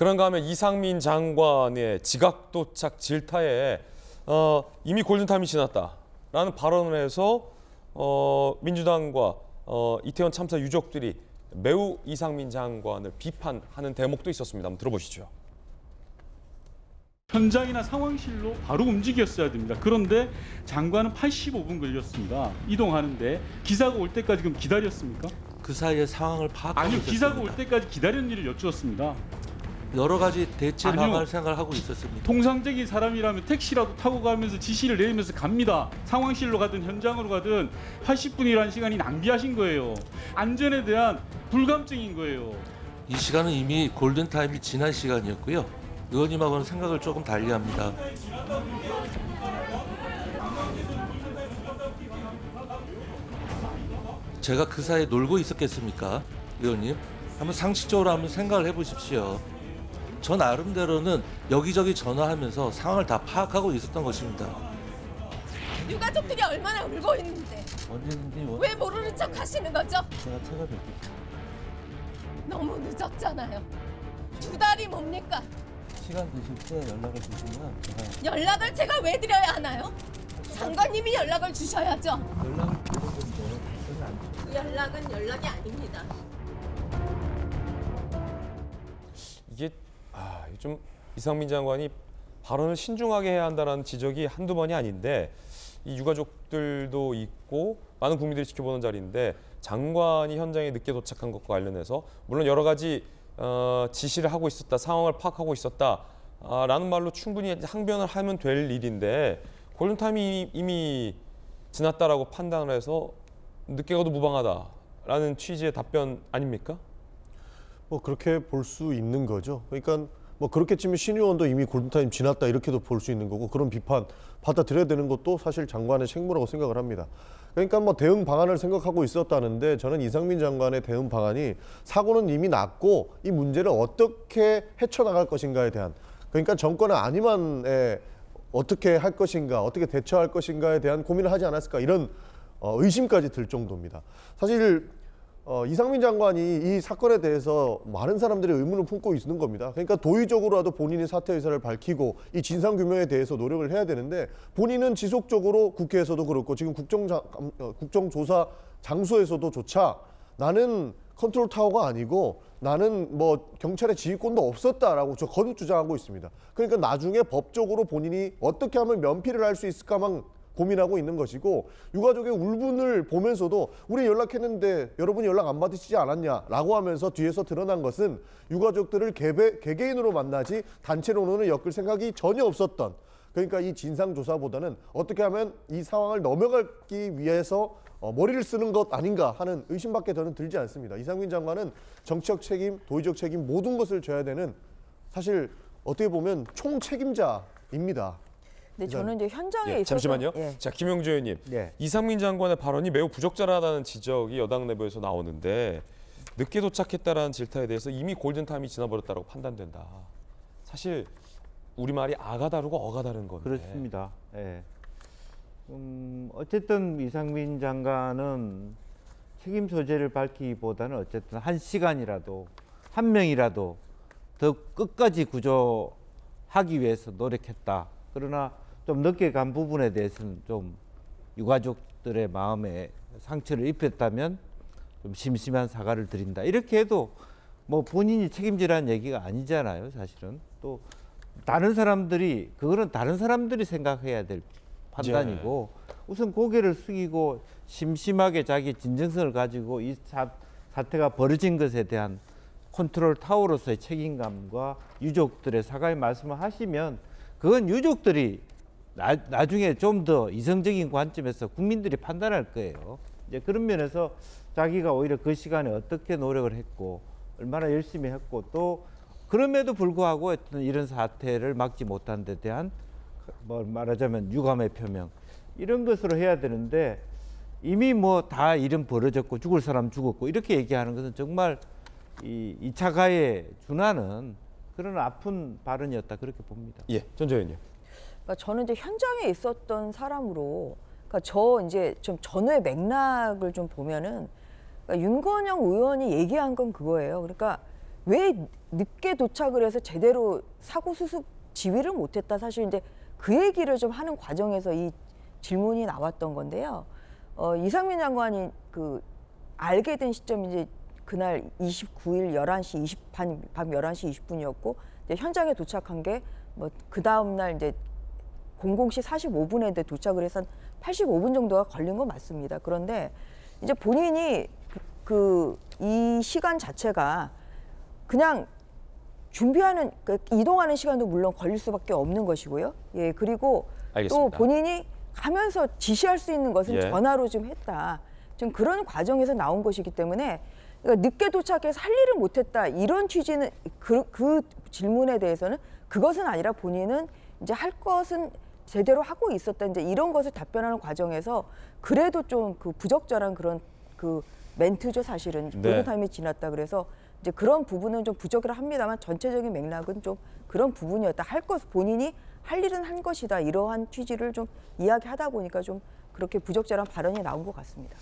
그런가 하면 이상민 장관의 지각 도착 질타에 이미 골든타임이 지났다라는 발언을 해서 민주당과 이태원 참사 유족들이 매우 이상민 장관을 비판하는 대목도 있었습니다. 한번 들어보시죠. 현장이나 상황실로 바로 움직였어야 됩니다. 그런데 장관은 85분 걸렸습니다. 이동하는데 기사가 올 때까지 그럼 기다렸습니까? 그 사이에 상황을 파악하고 아니요, 있었습니다. 기사가 올 때까지 기다리는 일을 여쭈었습니다. 여러 가지 대체 아니요. 방안을 생각을 하고 있었습니다. 통상적인 사람이라면 택시라도 타고 가면서 지시를 내리면서 갑니다. 상황실로 가든 현장으로 가든 80분이라는 시간이 낭비하신 거예요. 안전에 대한 불감증인 거예요. 이 시간은 이미 골든타임이 지난 시간이었고요. 의원님하고는 생각을 조금 달리합니다. 제가 그 사이에 놀고 있었겠습니까? 의원님, 한번 상식적으로 한번 생각을 해보십시오. 저 나름대로는 여기저기 전화하면서 상황을 다 파악하고 있었던 것입니다. 유가족들이 얼마나 울고 있는데 언제든지 왜 모르는 척 하시는 거죠? 제가 찾아뵙겠습니다. 너무 늦었잖아요. 2달이 뭡니까? 시간 되실 때 연락을 주시면 제가 연락을 제가 왜 드려야 하나요? 장관님이 연락을 주셔야죠. 연락을 드리는 건데 답변을 안 주세요. 그 연락은 연락이 아닙니다. 이게 좀 이상민 장관이 발언을 신중하게 해야 한다는 지적이 한두 번이 아닌데 이 유가족들도 있고 많은 국민들이 지켜보는 자리인데 장관이 현장에 늦게 도착한 것과 관련해서 물론 여러 가지 지시를 하고 있었다, 상황을 파악하고 있었다라는 말로 충분히 항변을 하면 될 일인데 골든타임이 이미 지났다라고 판단을 해서 늦게 가도 무방하다라는 취지의 답변 아닙니까? 뭐 그렇게 볼 수 있는 거죠. 그러니까 뭐 그렇게 치면 신 의원도 이미 골든타임 지났다 이렇게도 볼 수 있는 거고 그런 비판 받아들여야 되는 것도 사실 장관의 책무라고 생각을 합니다. 그러니까 뭐 대응 방안을 생각하고 있었다는데 저는 이상민 장관의 대응 방안이 사고는 이미 났고 이 문제를 어떻게 헤쳐나갈 것인가에 대한 그러니까 정권의 안위만에 어떻게 할 것인가 어떻게 대처할 것인가에 대한 고민을 하지 않았을까 이런 의심까지 들 정도입니다. 사실 이상민 장관이 이 사건에 대해서 많은 사람들이 의문을 품고 있는 겁니다. 그러니까 도의적으로라도 본인이 사퇴 의사를 밝히고 이 진상규명에 대해서 노력을 해야 되는데 본인은 지속적으로 국회에서도 그렇고 지금 국정조사 장소에서도 조차 나는 컨트롤 타워가 아니고 나는 뭐 경찰의 지휘권도 없었다라고 거듭 주장하고 있습니다. 그러니까 나중에 법적으로 본인이 어떻게 하면 면피를 할 수 있을까만 고민하고 있는 것이고 유가족의 울분을 보면서도 우리 연락했는데 여러분이 연락 안 받으시지 않았냐라고 하면서 뒤에서 드러난 것은 유가족들을 개개인으로 만나지 단체로는 엮을 생각이 전혀 없었던 그러니까 이 진상조사보다는 어떻게 하면 이 상황을 넘어가기 위해서 머리를 쓰는 것 아닌가 하는 의심밖에 저는 들지 않습니다. 이상민 장관은 정치적 책임, 도의적 책임 모든 것을 져야 되는 사실 어떻게 보면 총책임자입니다. 네, 저는 이제 현장에 있어서 잠시만요. 예. 자, 김용주 의원님, 네. 이상민 장관의 발언이 매우 부적절하다는 지적이 여당 내부에서 나오는데 늦게 도착했다라는 질타에 대해서 이미 골든타임이 지나버렸다고 판단된다. 사실 우리말이 아가 다르고 어가 다른 건데. 그렇습니다. 예. 어쨌든 이상민 장관은 책임 소재를 밝히기보다는 어쨌든 한 시간이라도 한 명이라도 더 끝까지 구조하기 위해서 노력했다. 그러나 좀 늦게 간 부분에 대해서는 좀 유가족들의 마음에 상처를 입혔다면 좀 심심한 사과를 드린다. 이렇게 해도 뭐 본인이 책임지라는 얘기가 아니잖아요, 사실은. 또 다른 사람들이 그거는 다른 사람들이 생각해야 될 판단이고 우선 고개를 숙이고 심심하게 자기 진정성을 가지고 이 사태가 벌어진 것에 대한 컨트롤 타워로서의 책임감과 유족들의 사과의 말씀을 하시면 그건 유족들이 나중에 좀 더 이성적인 관점에서 국민들이 판단할 거예요. 이제 그런 면에서 자기가 오히려 그 시간에 어떻게 노력을 했고 얼마나 열심히 했고 또 그럼에도 불구하고 이런 사태를 막지 못한 데 대한 뭐 말하자면 유감의 표명 이런 것으로 해야 되는데 이미 뭐 다 일은 벌어졌고 죽을 사람 죽었고 이렇게 얘기하는 것은 정말 이 2차 가해에 준하는 그런 아픈 발언이었다 그렇게 봅니다. 예, 전재 의원님. 그러니까 저는 이제 현장에 있었던 사람으로 그러니까 저 이제 좀 전후의 맥락을 좀 보면은 그러니까 윤건영 의원이 얘기한 건 그거예요. 그러니까 왜 늦게 도착을 해서 제대로 사고 수습 지휘를 못했다. 사실 이제 그 얘기를 좀 하는 과정에서 이 질문이 나왔던 건데요. 이상민 장관이 그 알게 된 시점이 이제 그날 29일 11시 밤 11시 20분이었고 현장에 도착한 게 뭐 그 다음 날 이제 00시 45분에 도착을 해서 한 85분 정도가 걸린 건 맞습니다. 그런데 이제 본인이 이 시간 자체가 그냥 준비하는 이동하는 시간도 물론 걸릴 수밖에 없는 것이고요. 예, 그리고 알겠습니다. 또 본인이 가면서 지시할 수 있는 것은 예. 전화로 좀 했다. 좀 그런 과정에서 나온 것이기 때문에 그러니까 늦게 도착해서 할 일을 못했다 이런 취지는 그 질문에 대해서는 그것은 아니라 본인은 이제 할 것은 제대로 하고 있었다. 이제 이런 것을 답변하는 과정에서 그래도 좀 그 부적절한 그런 그 멘트죠 사실은 네. 골든타임이 지났다 그래서 이제 그런 부분은 좀 부적이라 합니다만 전체적인 맥락은 좀 그런 부분이었다. 본인이 할 일은 한 것이다. 이러한 취지를 좀 이야기하다 보니까 좀 그렇게 부적절한 발언이 나온 것 같습니다.